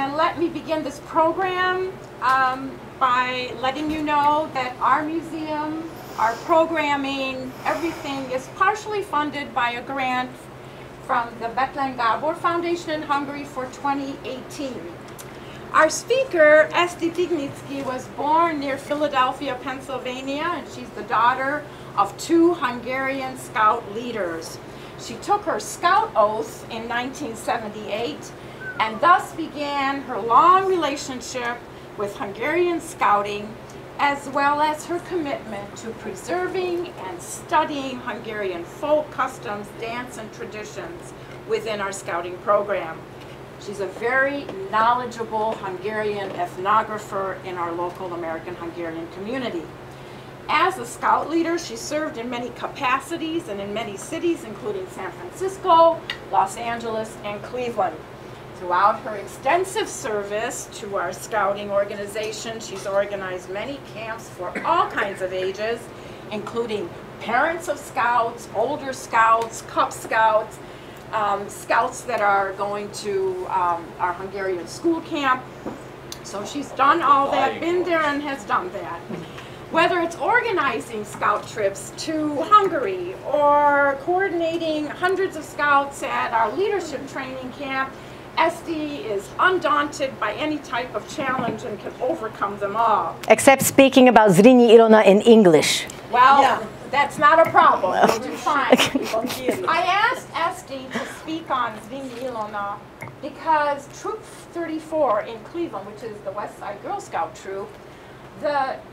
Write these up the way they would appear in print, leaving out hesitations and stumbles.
And let me begin this program by letting you know that our museum, our programming, everything is partially funded by a grant from the Bethlen Gábor Foundation in Hungary for 2018. Our speaker, Eszti Pigniczky, was born near Philadelphia, Pennsylvania, and she's the daughter of 2 Hungarian scout leaders. She took her scout oath in 1978 and thus began her long relationship with Hungarian scouting, as well as her commitment to preserving and studying Hungarian folk customs, dance, and traditions within our scouting program. She's a very knowledgeable Hungarian ethnographer in our local American-Hungarian community. As a scout leader, she served in many capacities and in many cities, including San Francisco, Los Angeles, and Cleveland. Throughout her extensive service to our scouting organization, she's organized many camps for all kinds of ages, including parents of scouts, older scouts, Cub Scouts, scouts that are going to our Hungarian school camp. So she's done all that, been there and has done that. Whether it's organizing scout trips to Hungary or coordinating hundreds of scouts at our leadership training camp, Eszti is undaunted by any type of challenge and can overcome them all. Except speaking about Zrínyi Ilona in English. Well, yeah, that's not a problem. We'll do fine. I asked Eszti to speak on Zrínyi Ilona because Troop 34 in Cleveland, which is the West Side Girl Scout troop,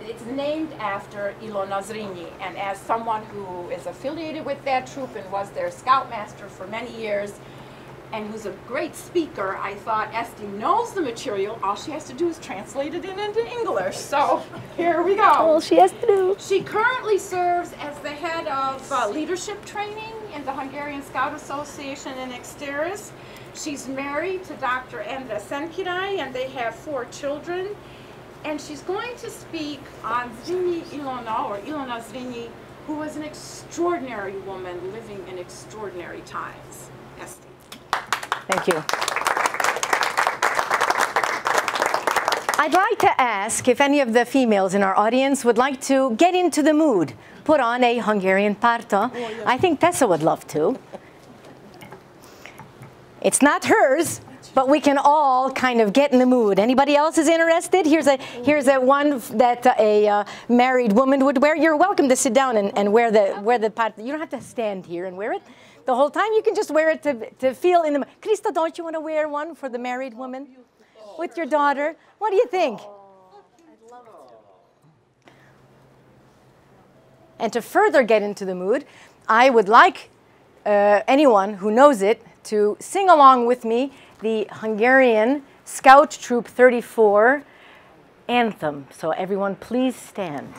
it's named after Ilona Zrinyi, and as someone who is affiliated with that troop and was their scoutmaster for many years, and who's a great speaker, I thought Eszti knows the material. All she has to do is translate it into English. So here we go. All she has to do. She currently serves as the head of leadership training in the Hungarian Scout Association in Exteris. She's married to Dr. Imre, and they have 4 children. And she's going to speak on Zrínyi Ilona, or Ilona Zrinyi, who was an extraordinary woman living in extraordinary times. Eszti. Thank you. I'd like to ask if any of the females in our audience would like to get into the mood, put on a Hungarian parta. I think Tessa would love to. It's not hers, but we can all kind of get in the mood. Anybody else is interested? Here's a one that a married woman would wear. You're welcome to sit down and wear the parta. You don't have to stand here and wear it the whole time. You can just wear it to feel in the... Krista, don't you want to wear one for the married woman with your daughter? What do you think? I'd love to. And to further get into the mood, I would like anyone who knows it to sing along with me the Hungarian Scout Troop 34 anthem. So everyone please stand.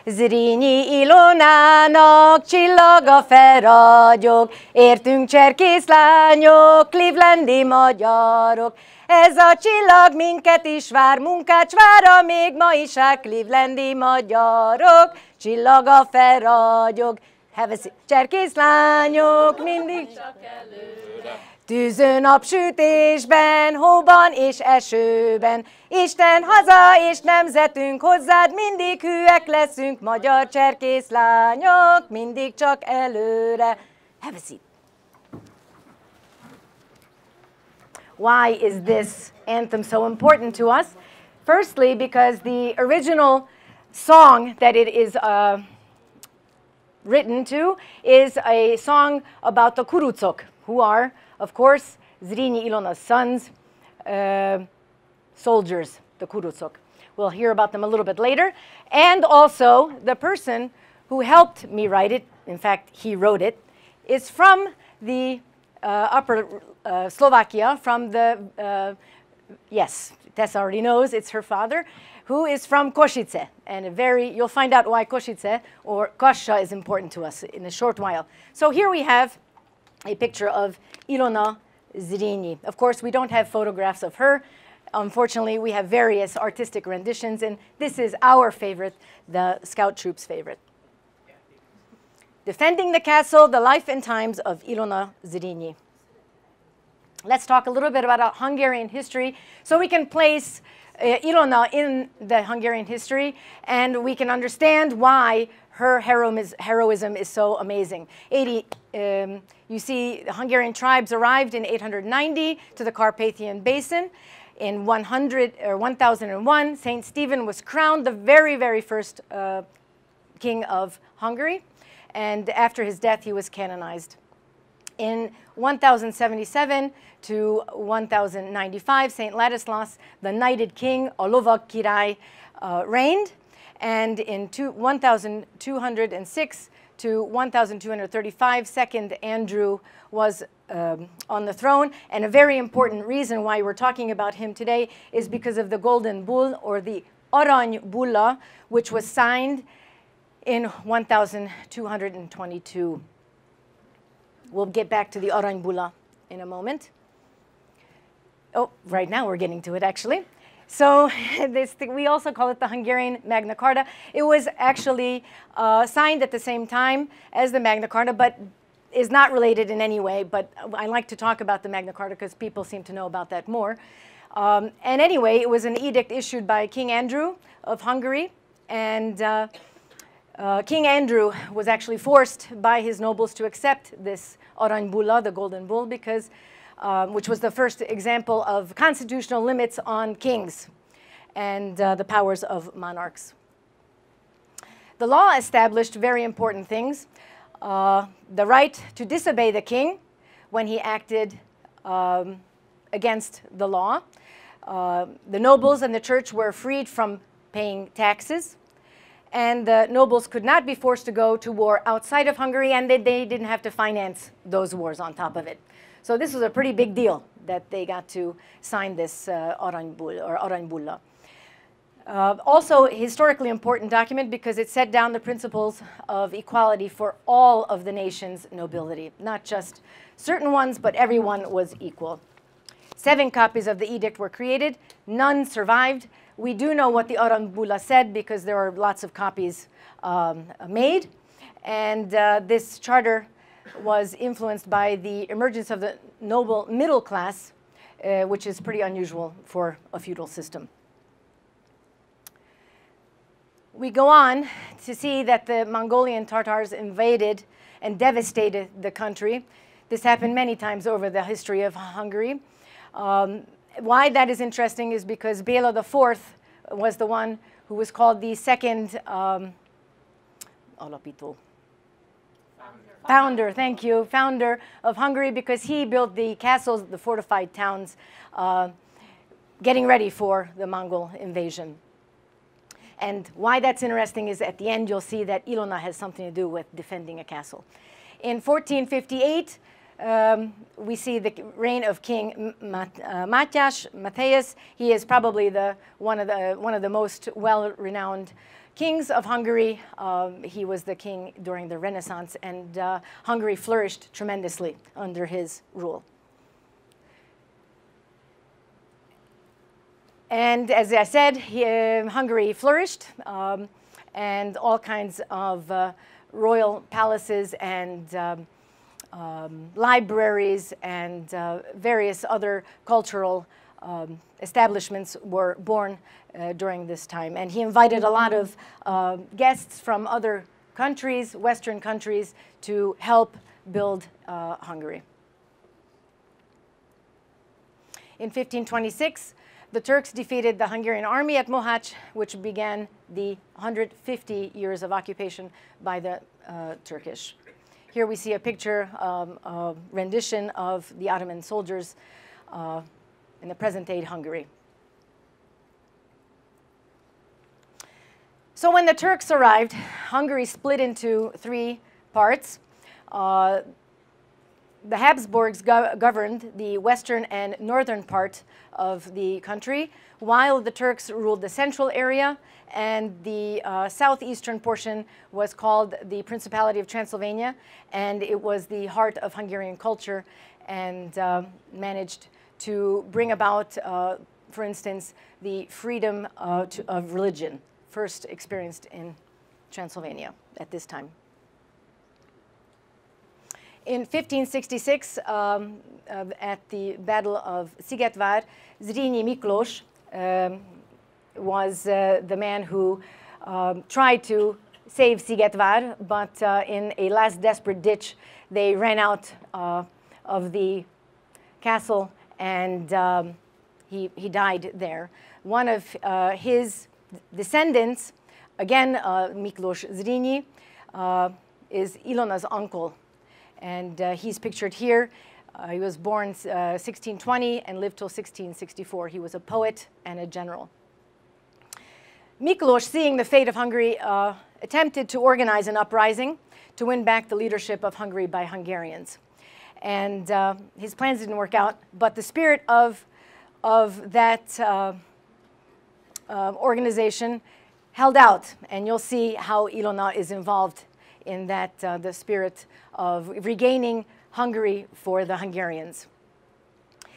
Zrínyi Ilonának csillag a felragyog, értünk cserkész lányok, clevelandi magyarok. Ez a csillag minket is vár, Munkács vára még ma is a clevelandi magyarok, csillag a felragyog. Cserkész lányok mindig csak előre. Tűző napsütésben, hóban és esőben, Isten haza és nemzetünk, hozzád mindig hűek leszünk, magyar cserkész lányok, mindig csak előre. Have a seat. Why is this anthem so important to us? Firstly, because the original song that it is written to is a song about the kurucok, who are, of course, Zrínyi Ilona's sons, soldiers, the kurucok. We'll hear about them a little bit later. And also, the person who helped me write it, in fact, he wrote it, is from the upper Slovakia, from the, yes, Tessa already knows, it's her father, who is from Košice. And you'll find out why Košice, or Kassa, is important to us in a short while. So here we have a picture of Ilona Zrínyi. Of course, we don't have photographs of her. Unfortunately, we have various artistic renditions, and this is our favorite, the Scout Troop's favorite. Defending the castle, the life and times of Ilona Zrínyi. let's talk a little bit about Hungarian history so we can place Ilona in the Hungarian history and we can understand why her heroism is so amazing. You see the Hungarian tribes arrived in 890 to the Carpathian Basin. In 1001, Saint Stephen was crowned the very, very first king of Hungary, and after his death he was canonized. In 1077 to 1095, Saint Ladislas, the knighted king, a lovag király, reigned, and in 1206 to 1235, Second Andrew was on the throne. And a very important reason why we're talking about him today is because of the Golden Bull, or the Arany Bulla, which was signed in 1222. We'll get back to the Arany Bulla in a moment. Oh, right now we're getting to it, actually. So we also call it the Hungarian Magna Carta. It was actually signed at the same time as the Magna Carta, but is not related in any way. But I like to talk about the Magna Carta because people seem to know about that more. And anyway, it was an edict issued by King Andrew of Hungary. And King Andrew was actually forced by his nobles to accept this Arany Bulla, the Golden Bull, because which was the first example of constitutional limits on kings and the powers of monarchs. The law established very important things. The right to disobey the king when he acted against the law. The nobles and the church were freed from paying taxes. And the nobles could not be forced to go to war outside of Hungary, and they didn't have to finance those wars on top of it. So this was a pretty big deal that they got to sign this Arany Bulla. Also a historically important document because it set down the principles of equality for all of the nation's nobility. Not just certain ones, but everyone was equal. 7 copies of the edict were created. None survived. We do know what the Arany Bulla said because there are lots of copies made. And this charter was influenced by the emergence of the noble middle class, which is pretty unusual for a feudal system. We go on to see that the Mongolian Tatars invaded and devastated the country. This happened many times over the history of Hungary. Why that is interesting is because Béla IV was the one who was called the second founder, thank you, founder of Hungary, because he built the castles, the fortified towns, getting ready for the Mongol invasion. And why that's interesting is at the end you'll see that Ilona has something to do with defending a castle. In 1458, we see the reign of King Matthias. He is probably one of the most well-renowned kings of Hungary. He was the king during the Renaissance, and Hungary flourished tremendously under his rule. And as I said, Hungary flourished, and all kinds of royal palaces and libraries and various other cultural establishments were born during this time. And he invited a lot of guests from other countries, Western countries, to help build Hungary. In 1526, the Turks defeated the Hungarian army at Mohács, which began the 150 years of occupation by the Turkish. Here we see a picture, a rendition of the Ottoman soldiers in the present-day Hungary. So when the Turks arrived, Hungary split into 3 parts. The Habsburgs governed the western and northern part of the country, while the Turks ruled the central area, and the southeastern portion was called the Principality of Transylvania, and it was the heart of Hungarian culture and managed to bring about, for instance, the freedom of religion, first experienced in Transylvania at this time. In 1566, at the Battle of Szigetvár, Zrínyi Miklós was the man who tried to save Szigetvár, but in a last desperate ditch, they ran out of the castle, and he died there. One of his descendants, again Miklós Zrínyi, is Ilona's uncle, and he's pictured here. He was born 1620 and lived till 1664. He was a poet and a general. Miklós, seeing the fate of Hungary, attempted to organize an uprising to win back the leadership of Hungary by Hungarians. And his plans didn't work out, but the spirit of that organization held out. And you'll see how Ilona is involved in that, the spirit of regaining Hungary for the Hungarians.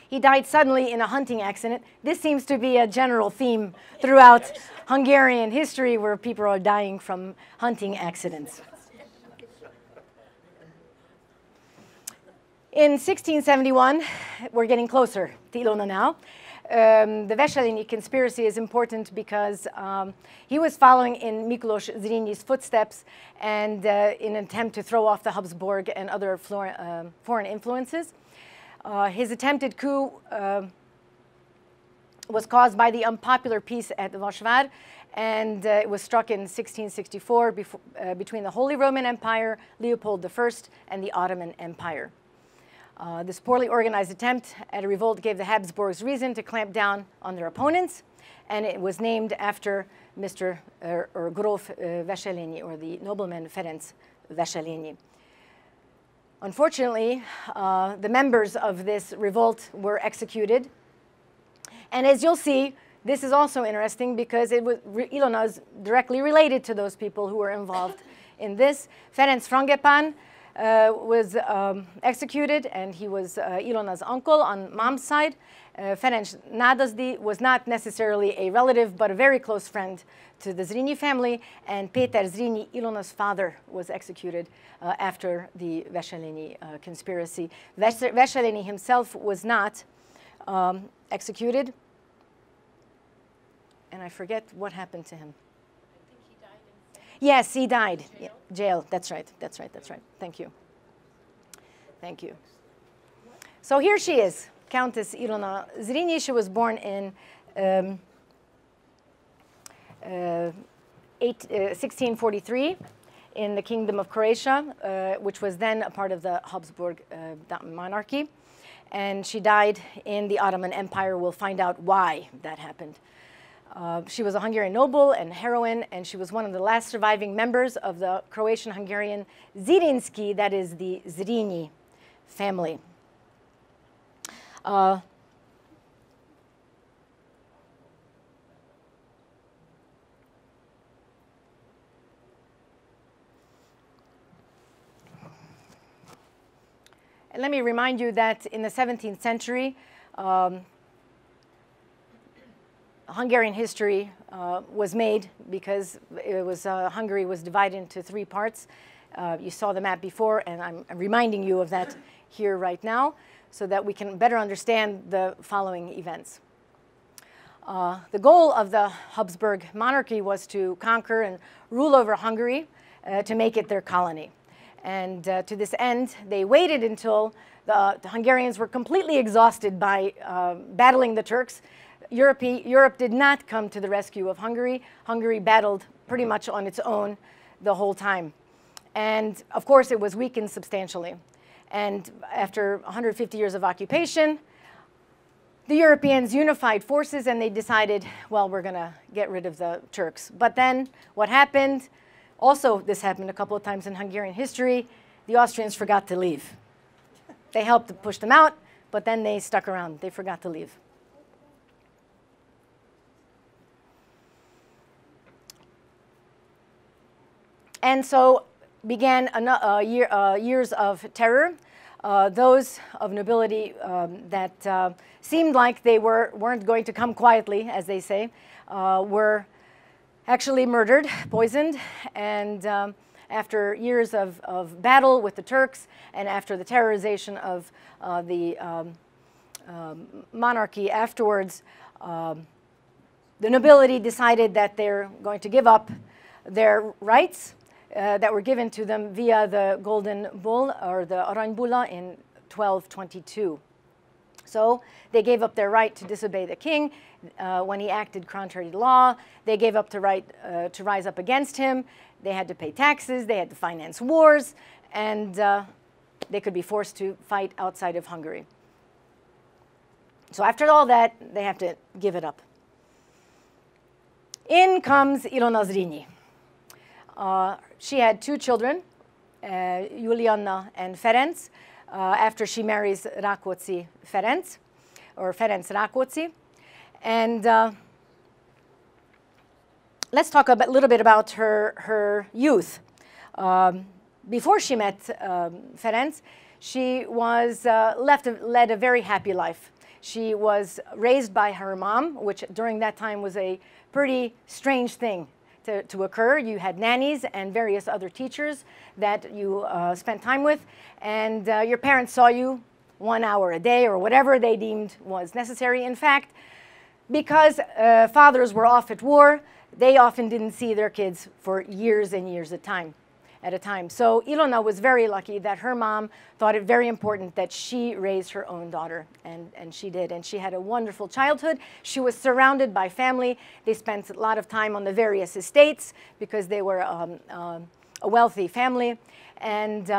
He died suddenly in a hunting accident. This seems to be a general theme throughout Hungarian history, where people are dying from hunting accidents. In 1671, we're getting closer to Ilona now. The Veselényi conspiracy is important because he was following in Miklós Zrínyi's footsteps, and in an attempt to throw off the Habsburg and other foreign influences. His attempted coup was caused by the unpopular peace at Vasvár, and it was struck in 1664 between the Holy Roman Empire, Leopold I, and the Ottoman Empire. This poorly organized attempt at a revolt gave the Habsburgs reason to clamp down on their opponents, and it was named after Mr. or Gróf Veselényi, or the nobleman Ferenc Rákóczi II. Unfortunately, the members of this revolt were executed. And as you'll see, this is also interesting because Ilona is directly related to those people who were involved in this. Ferenc Frangepán was executed, and he was Ilona's uncle on mom's side. Ferenc Nádasdy was not necessarily a relative, but a very close friend to the Zrínyi family, and Péter Zrínyi, Ilona's father, was executed after the Veselényi conspiracy. Veselényi himself was not executed, and I forget what happened to him. I think he died in Yes, he died. jail. Yeah, jail. That's right. That's right. That's right. Thank you. Thank you. So here she is, Countess Ilona Zrínyi. She was born in 1643 in the Kingdom of Croatia, which was then a part of the Habsburg monarchy. And she died in the Ottoman Empire. We'll find out why that happened. She was a Hungarian noble and heroine, and she was one of the last surviving members of the Croatian-Hungarian Zrinski, that is the Zrínyi family. And let me remind you that in the 17th century, Hungarian history was made because it was, Hungary was divided into three parts. You saw the map before, and I'm reminding you of that here right now so that we can better understand the following events. The goal of the Habsburg monarchy was to conquer and rule over Hungary to make it their colony. And to this end, they waited until the Hungarians were completely exhausted by battling the Turks. Europe did not come to the rescue of Hungary. Hungary battled pretty much on its own the whole time. And of course, it was weakened substantially. And after 150 years of occupation, the Europeans unified forces, and they decided, well, we're going to get rid of the Turks. But then what happened? Also, this happened a couple of times in Hungarian history. The Austrians forgot to leave. They helped to push them out, but then they stuck around. They forgot to leave. And so began years of terror. Those of nobility that seemed like they weren't going to come quietly, as they say, were actually murdered, poisoned, and after years of battle with the Turks and after the terrorization of the monarchy afterwards, the nobility decided that they're going to give up their rights that were given to them via the Golden Bull or the Aranybulla in 1222. So they gave up their right to disobey the king when he acted contrary to law. They gave up the right to rise up against him. They had to pay taxes. They had to finance wars. And they could be forced to fight outside of Hungary. So after all that, they have to give it up. In comes Ilona Zrinyi. She had two children, Juliana and Ferenc, after she marries Rákóczi Ferenc, or Ferenc Rákóczi. And let's talk a little bit about her youth. Before she met Ferenc, she was led a very happy life. She was raised by her mom, which during that time was a pretty strange thing to occur. You had nannies and various other teachers that you spent time with, and your parents saw you 1 hour a day or whatever they deemed was necessary. In fact, because fathers were off at war, they often didn't see their kids for years and years at a time. So Ilona was very lucky that her mom thought it very important that she raise her own daughter, and she did. And she had a wonderful childhood. She was surrounded by family. They spent a lot of time on the various estates because they were a wealthy family. And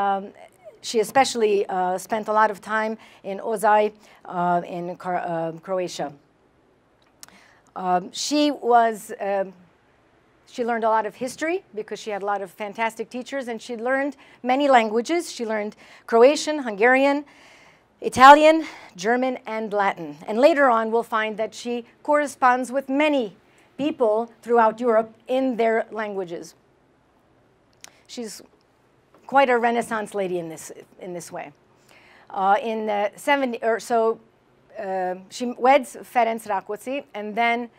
she especially spent a lot of time in Ozaj in Croatia. She learned a lot of history because she had a lot of fantastic teachers, and she learned many languages. She learned Croatian, Hungarian, Italian, German, and Latin. And later on, we'll find that she corresponds with many people throughout Europe in their languages. She's quite a Renaissance lady in this way. In the 70s or so, she weds Ferenc Rákóczi, and then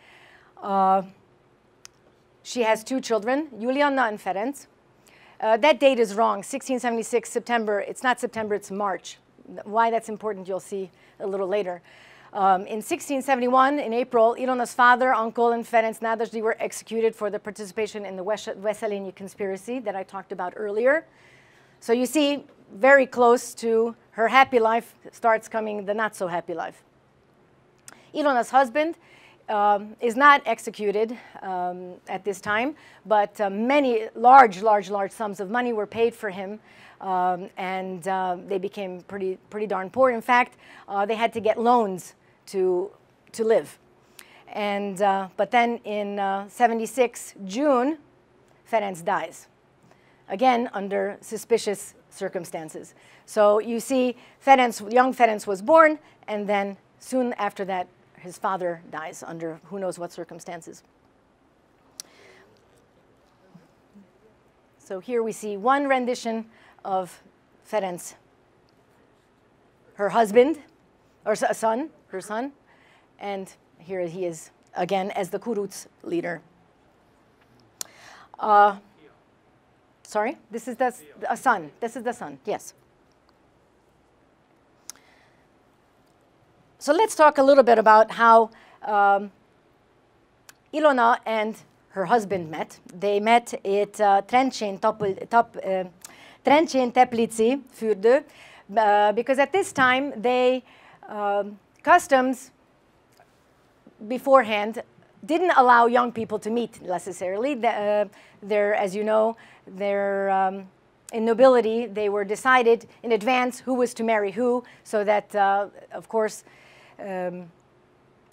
she has two children, Juliana and Ferenc. That date is wrong, 1676 September. It's not September, it's March. Why that's important, you'll see a little later. In 1671, in April, Ilona's father, uncle, and Ferenc Nadasdy were executed for the participation in the Wesselényi conspiracy that I talked about earlier. So you see, very close to her happy life starts coming the not so happy life. Ilona's husband is not executed at this time, but many large sums of money were paid for him, and they became pretty darn poor. In fact, they had to get loans to live. And but then in 76 June, Ferenc dies, again under suspicious circumstances. So you see, young Ferenc was born, and then soon after that, his father dies under who knows what circumstances. So here we see one rendition of Ferenc, her husband, or son, her son, and here he is again as the Kuruc leader. Sorry, this is a son. This is the son, yes. So let's talk a little bit about how Ilona and her husband met. They met at Trenčín Teplici Fürdő, because at this time customs beforehand didn't allow young people to meet necessarily. As you know, in nobility, they were decided in advance who was to marry who, so that, of course,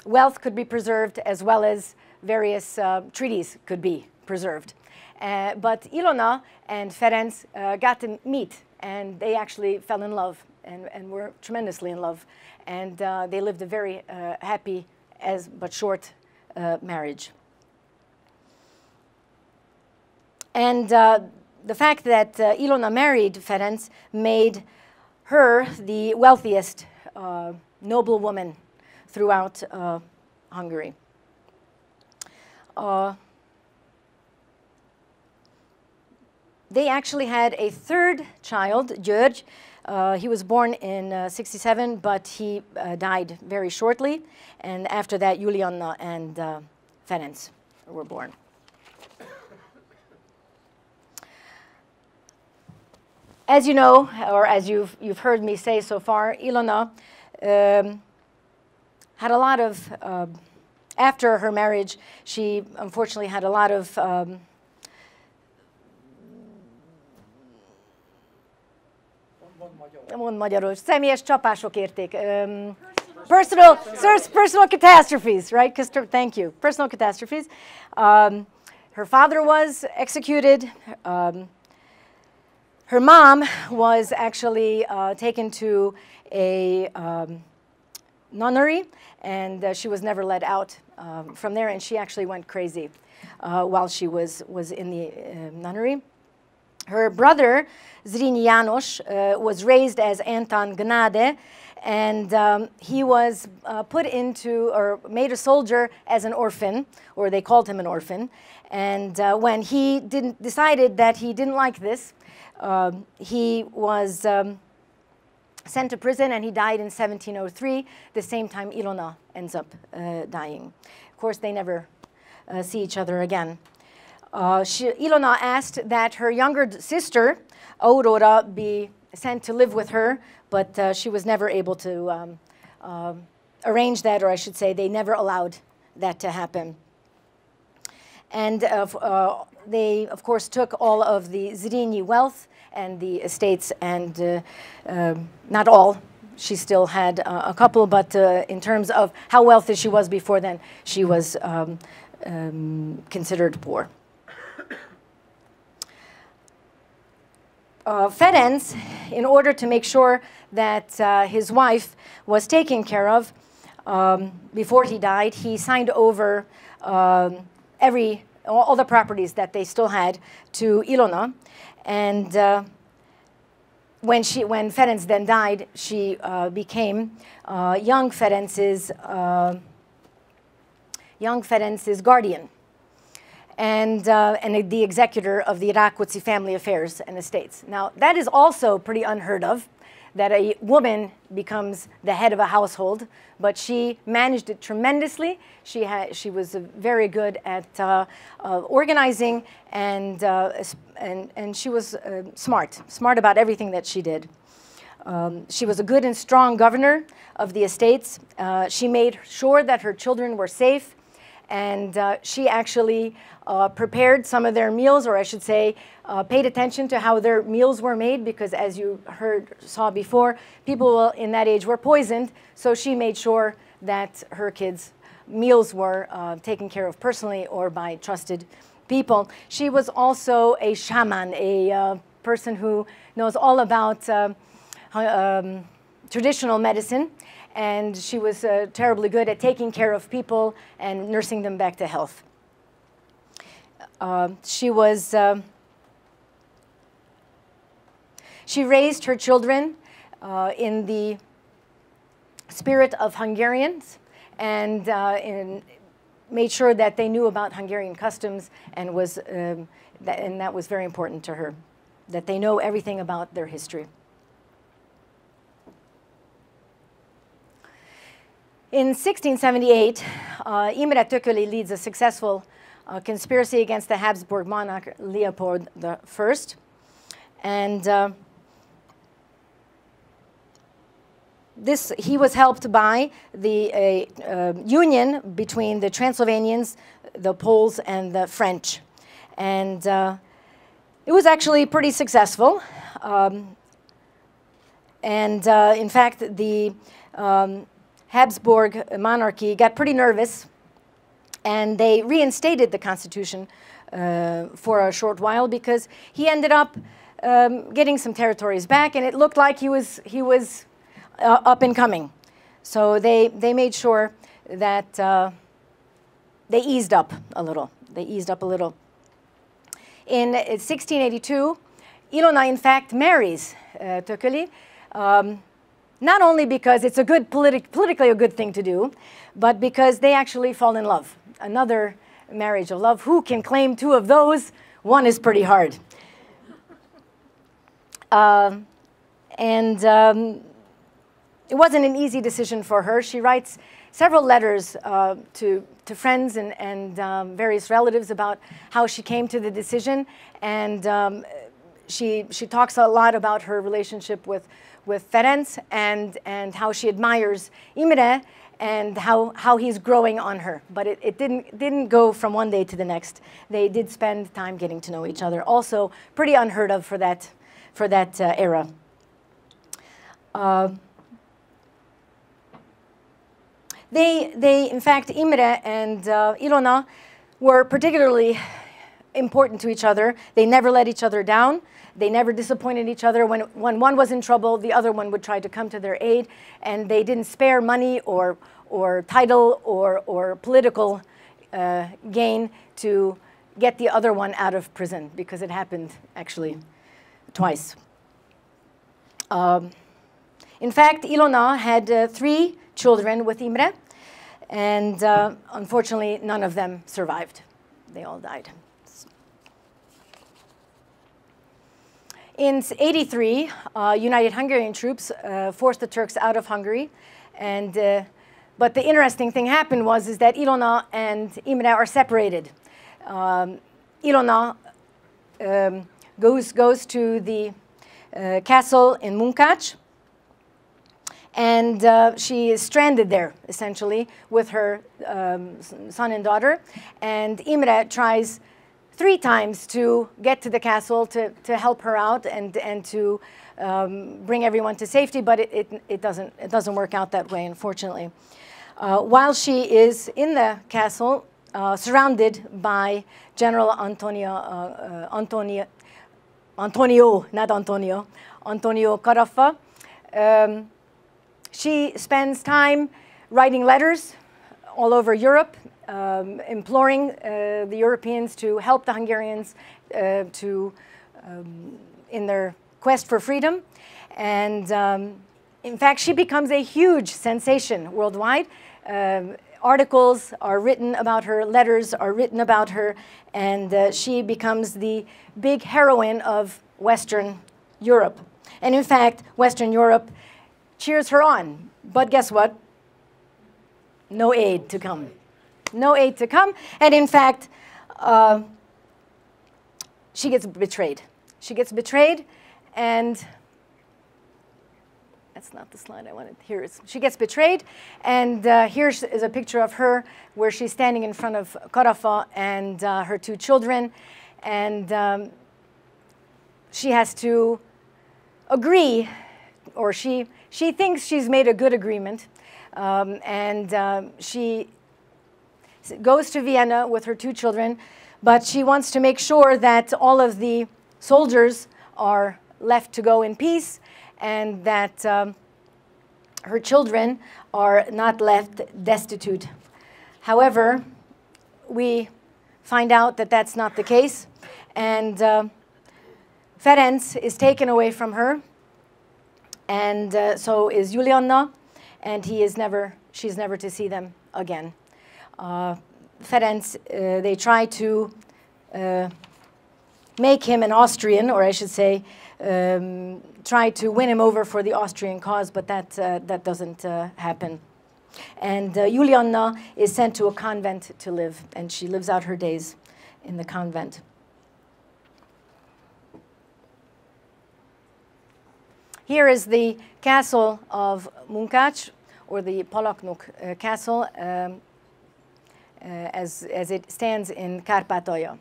wealth could be preserved as well as various treaties could be preserved. But Ilona and Ferenc got to meet, and they actually fell in love and were tremendously in love. And they lived a very happy but short marriage. And the fact that Ilona married Ferenc made her the wealthiest noblewoman throughout Hungary. they actually had a third child, György. He was born in 67, but he died very shortly. And after that, Ilona and Ferenc were born. As you know, or as you've heard me say so far, Ilona had a lot of, after her marriage, she unfortunately had a lot of mond magyarul, személyes csapások érték. Personal catastrophes, right? Thank you. Personal catastrophes. Her father was executed. Her mom was actually taken to a nunnery, and she was never let out from there, and she actually went crazy while she was in the nunnery. Her brother, Zrínyi János, was raised as Anton Gnade, and he was put into, or made a soldier as an orphan, or they called him an orphan. And when he decided that he didn't like this, he was sent to prison, and he died in 1703, the same time Ilona ends up dying. Of course, they never see each other again. Ilona asked that her younger sister, Aurora, be sent to live with her, but she was never able to arrange that, or I should say, they never allowed that to happen. And they, of course, took all of the Zrínyi wealth and the estates, and not all. She still had a couple, but in terms of how wealthy she was before then, she was considered poor. Ferenc, in order to make sure that his wife was taken care of before he died, he signed over all the properties that they still had to Ilona. And when Ferenc then died, she became young Ferenc's guardian. And the executor of the Rákóczi family affairs and estates. Now, that is also pretty unheard of, that a woman becomes the head of a household, but she managed it tremendously. She was very good at organizing, and she was smart about everything that she did. She was a good and strong governor of the estates. She made sure that her children were safe, and she actually prepared some of their meals, or I should say, paid attention to how their meals were made, because as you saw before, people in that age were poisoned, so she made sure that her kids' meals were taken care of personally or by trusted people. She was also a shaman, a person who knows all about traditional medicine, and she was terribly good at taking care of people and nursing them back to health. She raised her children in the spirit of Hungarians, and made sure that they knew about Hungarian customs, and that was very important to her, that they know everything about their history. In 1678, Imre Thököly leads a successful conspiracy against the Habsburg monarch Leopold I, and he was helped by the union between the Transylvanians, the Poles, and the French, and it was actually pretty successful. In fact, the Habsburg monarchy got pretty nervous, and they reinstated the constitution for a short while, because he ended up getting some territories back, and it looked like he was up and coming. So they made sure that they eased up a little. In 1682, Ilona, in fact, marries Thököly. Not only because it's a good politically a good thing to do, but because they actually fall in love. Another marriage of love. Who can claim two of those? One is pretty hard. It wasn't an easy decision for her. She writes several letters to friends and various relatives about how she came to the decision, and she talks a lot about her relationship with Ferenc and how she admires Imre and how he's growing on her. But it didn't go from one day to the next. They did spend time getting to know each other. Also, pretty unheard of for that era. In fact, Imre and Ilona were particularly important to each other. They never let each other down. They never disappointed each other. When one was in trouble, the other one would try to come to their aid, and they didn't spare money or title or political gain to get the other one out of prison, because it happened actually twice. In fact, Ilona had 3 children with Imre, and unfortunately, none of them survived. They all died. In '83, United Hungarian troops forced the Turks out of Hungary, but the interesting thing happened is that Ilona and Imre are separated. Ilona goes to the castle in Munkács, and she is stranded there, essentially, with her son and daughter. And Imre tries 3 times to get to the castle to help her out and to bring everyone to safety, but it doesn't work out that way, unfortunately. While she is in the castle, surrounded by General Antonio Carafa, she spends time writing letters all over Europe, imploring the Europeans to help the Hungarians in their quest for freedom. And in fact, she becomes a huge sensation worldwide. Articles are written about her, letters are written about her, and she becomes the big heroine of Western Europe. And in fact, Western Europe cheers her on. But guess what? No aid to come. No aid to come. And in fact, she gets betrayed. She gets betrayed, and that's not the slide I wanted. Here is, she gets betrayed, and here is a picture of her where she's standing in front of Carafa and her 2 children, and she has to agree, or she thinks she's made a good agreement, and she goes to Vienna with her 2 children, but she wants to make sure that all of the soldiers are left to go in peace, and that her children are not left destitute. However, we find out that that's not the case, and Ferenc is taken away from her, and so is Juliana, and she's never to see them again. Ferenc, they try to make him an Austrian, or I should say, try to win him over for the Austrian cause, but that doesn't happen. And Juliana is sent to a convent to live, and she lives out her days in the convent. Here is the castle of Munkács, or the Palaknuk castle, as it stands in Kárpátalja,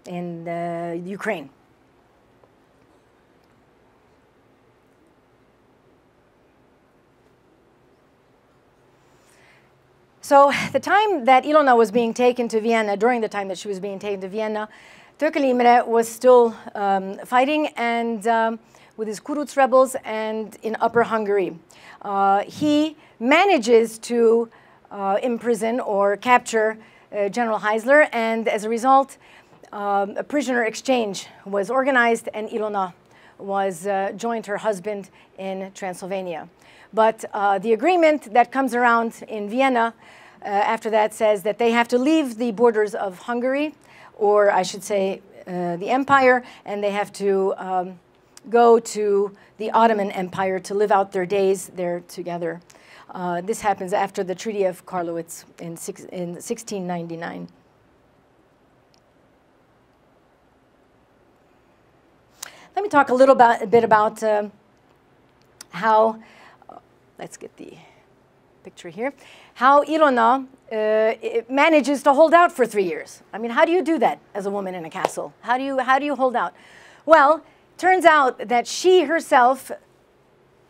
in Ukraine. So the time that Ilona was being taken to Vienna, during the time that she was being taken to Vienna, Thököly Imre was still fighting and with his Kuruc rebels and in Upper Hungary. He manages to imprison or capture General Heisler, and as a result, a prisoner exchange was organized, and Ilona joined her husband in Transylvania. But the agreement that comes around in Vienna after that says that they have to leave the borders of Hungary, or I should say the empire, and they have to go to the Ottoman Empire to live out their days there together. This happens after the Treaty of Karlowitz in 1699. Let me talk a bit about how, let's get the picture here, how Ilona manages to hold out for 3 years. I mean, how do you do that as a woman in a castle? How do you hold out? Well, turns out that she herself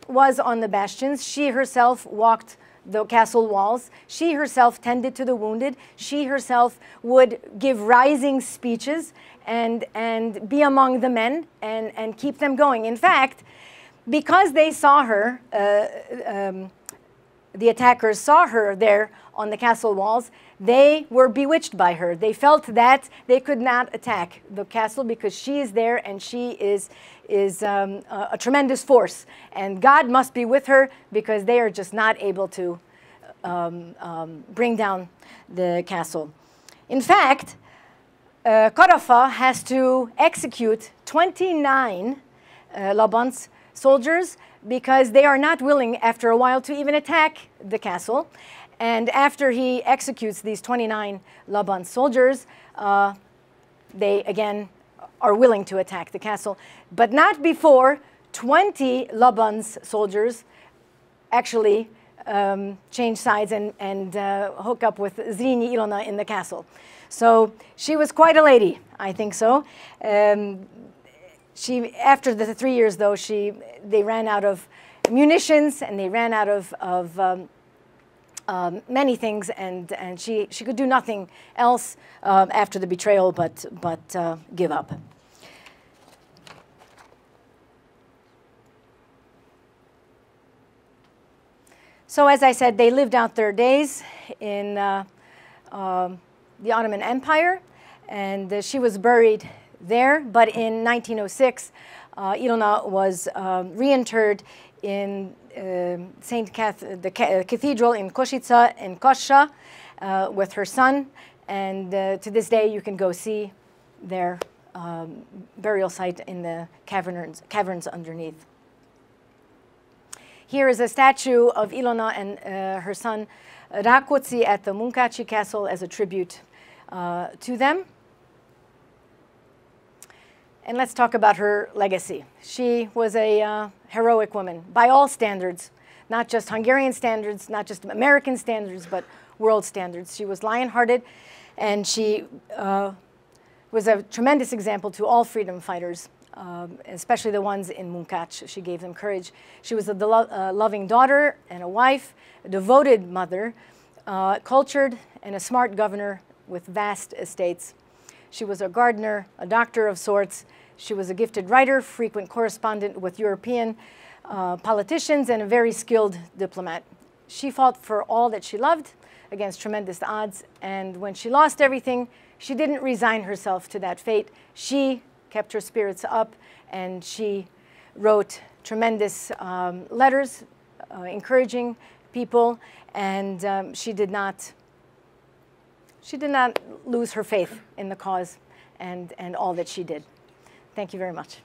was on the bastions. She herself walked the castle walls. She herself tended to the wounded. She herself would give rising speeches and be among the men and keep them going. In fact, because they saw her, the attackers saw her there on the castle walls, they were bewitched by her. They felt that they could not attack the castle because she is there and she is a tremendous force. And God must be with her because they are just not able to bring down the castle. In fact, Carafa has to execute 29 Laban's soldiers because they are not willing after a while to even attack the castle. And after he executes these 29 Laban soldiers, they again are willing to attack the castle, but not before 20 Laban's soldiers actually change sides and hook up with Zrínyi Ilona in the castle. So she was quite a lady, I think so. After the 3 years, though, they ran out of munitions and they ran out of many things, and she could do nothing else after the betrayal but give up. So as I said, they lived out their days in the Ottoman Empire, and she was buried there. But in 1906, Ilona was reinterred in the cathedral in Košice in Kosha with her son, and to this day you can go see their burial site in the caverns underneath. Here is a statue of Ilona and her son Rákóczi at the Munkács Castle as a tribute to them. And let's talk about her legacy. She was a heroic woman by all standards, not just Hungarian standards, not just American standards, but world standards. She was lion-hearted, and she was a tremendous example to all freedom fighters, especially the ones in Munkács. She gave them courage. She was a loving daughter and a wife, a devoted mother, cultured and a smart governor with vast estates. She was a gardener, a doctor of sorts. She was a gifted writer, frequent correspondent with European politicians, and a very skilled diplomat. She fought for all that she loved against tremendous odds, and when she lost everything, she didn't resign herself to that fate. She kept her spirits up, and she wrote tremendous letters encouraging people, and she did not lose her faith in the cause and all that she did. Thank you very much.